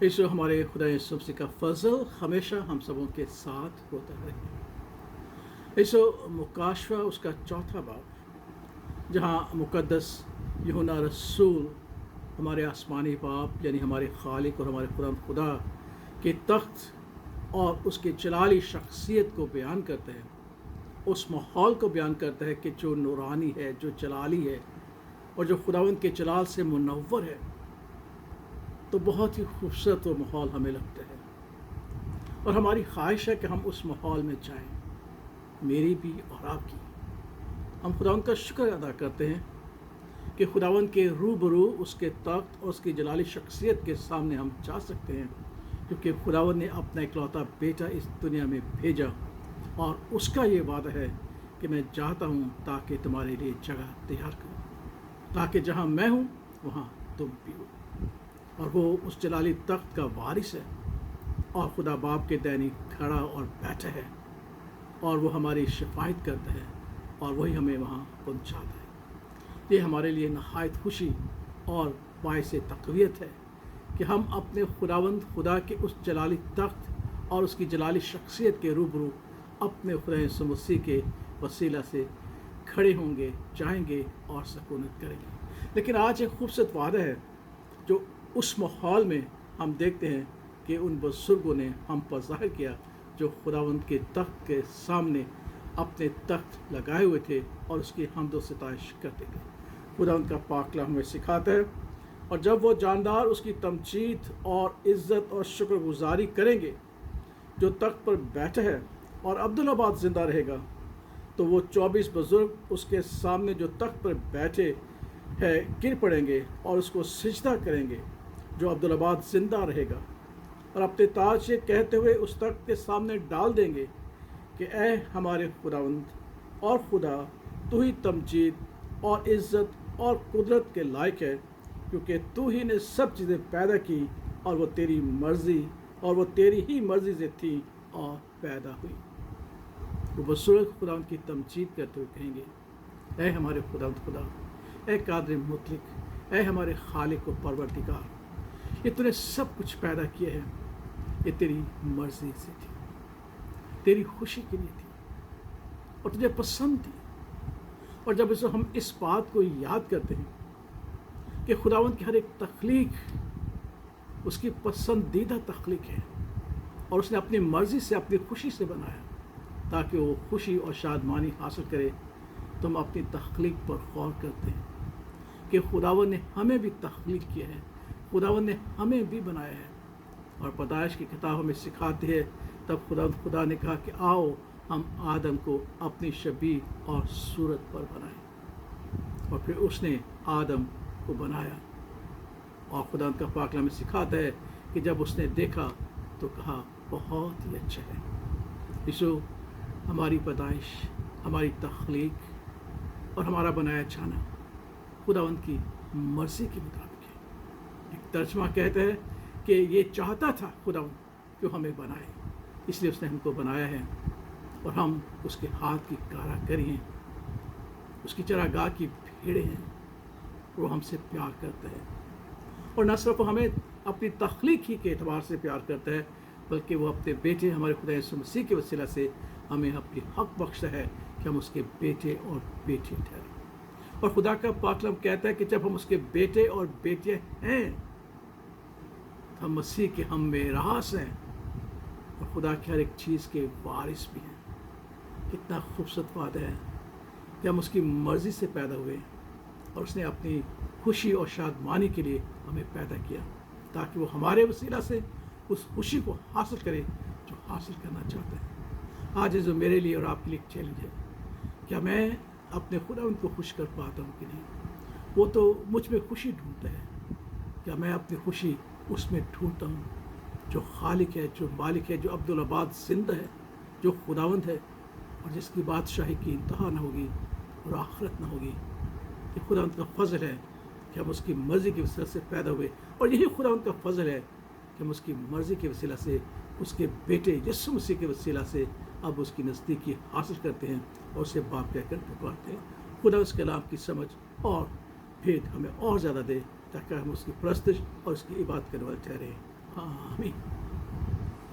यीशु हमारे खुदा यीशु मसीह का फजल हमेशा हम सबों के साथ होता है। यीशु मुकाशवा उसका चौथा बाब, जहाँ मुकद्दस यूहन्ना रसूल हमारे आसमानी बाप यानी हमारे खालिक और हमारे खुदा के तख्त और उसके जलाली शख्सियत को बयान करते हैं, उस माहौल को बयान करता है कि जो नूरानी है, जो जलाली है और जो खुदावंद के जलाल से मुनव्वर है। तो बहुत ही खूबसूरत वो माहौल हमें लगता है और हमारी ख्वाहिश है कि हम उस माहौल में जाएं, मेरी भी और आपकी। हम खुदावंद का शुक्र अदा करते हैं कि खुदावंद के रूबरू उसके तख्त और उसकी जलाली शख्सियत के सामने हम जा सकते हैं, क्योंकि खुदावंद ने अपना इकलौता बेटा इस दुनिया में भेजा और उसका ये वादा है कि मैं चाहता हूँ ताकि तुम्हारे लिए जगह तैयार करूँ, ताकि जहाँ मैं हूँ वहाँ तुम भी हो। और वो उस जलाली तख्त का वारिस है और खुदा बाप के दैनी खड़ा और बैठा है और वो हमारी शिफायत करता है और वही हमें वहाँ पहुँचाता है। ये हमारे लिए नहायत खुशी और बाइस तक़वियत है कि हम अपने खुदावंद खुदा के उस जलाली तख्त और उसकी जलाली शख्सियत के रूबरू अपने खुदा यीशु मसीह के वसीला से खड़े होंगे, जाएंगे और सकूनत करेंगे। लेकिन आज एक खूबसूरत वादा है जो उस माहौल में हम देखते हैं कि उन बुजुर्गों ने हम पर ज़ाहिर किया, जो खुदावंद के तख्त के सामने अपने तख्त लगाए हुए थे और उसकी हम्द व सिताइश करते थे। खुदावंद का पाक कलाम हमें सिखाता है, और जब वो जानदार उसकी तमजीद और इज़्ज़त और शुक्रगुजारी करेंगे जो तख्त पर बैठा है और अब्दुल्लाबाद ज़िंदा रहेगा, तो वो 24 बुजुर्ग उसके सामने जो तख्त पर बैठे है गिर पड़ेंगे और उसको सिजदा करेंगे जो अब्दुल्लाबाद ज़िंदा रहेगा, और अपने ताज ये कहते हुए उस तख्त के सामने डाल देंगे कि ऐ हमारे खुदावंद और खुदा, तू ही तमजीद और इज़्ज़त और कुदरत के लायक है, क्योंकि तू ही ने सब चीज़ें पैदा की और वो तेरी ही मर्ज़ी से थी और पैदा हुई। वो बुजुर्ग खुदावंद की तमजीद करते हुए कहेंगे, ऐ हमारे खुदावंद खुदा, ऐ कादिर मुतलिक, ऐ हमारे खालिक व परवरदिगार, ये तूने सब कुछ पैदा किया है, ये तेरी मर्ज़ी से थी, तेरी खुशी के लिए थी और तुझे पसंद थी। और जब इसे हम इस बात को याद करते हैं कि खुदावंद की हर एक तख्लीक उसकी पसंदीदा तख्लीक है और उसने अपनी मर्ज़ी से, अपनी खुशी से बनाया ताकि वो खुशी और शादमानी हासिल करे, तो हम अपनी तख्लीक पर गौर करते हैं कि खुदावंद ने हमें भी तख्लीक किया है, खुदावंद ने हमें भी बनाया है। और पैदाइश की किताब हमें सिखाती है, तब खुदा ने कहा कि आओ हम आदम को अपनी शबीह और सूरत पर बनाएं, और फिर उसने आदम को बनाया। और खुदा का पाक कलाम में सिखाता है कि जब उसने देखा तो कहा बहुत ही अच्छा है। यीशु हमारी पैदाइश, हमारी तख्लीक और हमारा बनाया जाना खुदावंद की मर्ज़ी के मुताबिक है। एक तर्जमा कहता है कि ये चाहता था खुदावंद कि हमें बनाए, इसलिए उसने हमको बनाया है और हम उसके हाथ की कारागरी हैं, उसकी चरागाह की भेड़ें हैं। वो हमसे प्यार करता है और न सिर्फ हमें अपनी तख्लीक ही के एतबार से प्यार करता है, बल्कि वो अपने बेटे हमारे खुदा यीशु मसीह के वसीला से हमें अपनी हक बख्शता है कि हम उसके बेटे और बेटी ठहरें। और खुदा का पाक कलाम कहता है कि जब हम उसके बेटे और बेटियां हैं तो हम मसीह के हम मेरास हैं और खुदा की हर एक चीज़ के वारिस भी हैं। कितना खूबसूरत वादा है कि हम उसकी मर्ज़ी से पैदा हुए और उसने अपनी खुशी और शादमानी के लिए हमें पैदा किया, ताकि वो हमारे वसीला से उस खुशी को हासिल करे जो हासिल करना चाहता है। आज जो मेरे लिए और आपके लिए एक चैलेंज है, क्या मैं अपने खुदा उनको खुश कर पाता हूँ कि नहीं? वो तो मुझ में खुशी ढूंढता है, क्या मैं अपनी खुशी उसमें ढूंढता हूँ जो खालिक है, जो मालिक है, जो अब्दुल्लाबाद ज़िंदा है, जो खुदावंद है और जिसकी बादशाही की इंतहा न होगी और आखिरत न होगी। ये खुदावंद का फजल है कि हम उसकी मर्ज़ी के वसीला से पैदा हुए, और यही खुदावंद का फजल है कि हम उसकी मर्ज़ी के वसीला से, उसके बेटे यीशु मसीह के वसीला से अब उसकी नज़दीकी हासिल करते हैं और उसे बाप कहकर पुकारते हैं। खुदा उस कलाम की समझ और भेद हमें और ज़्यादा दे, ताकि हम उसकी परस्तिश और उसकी इबादत करने वाले ठहरें। آمین.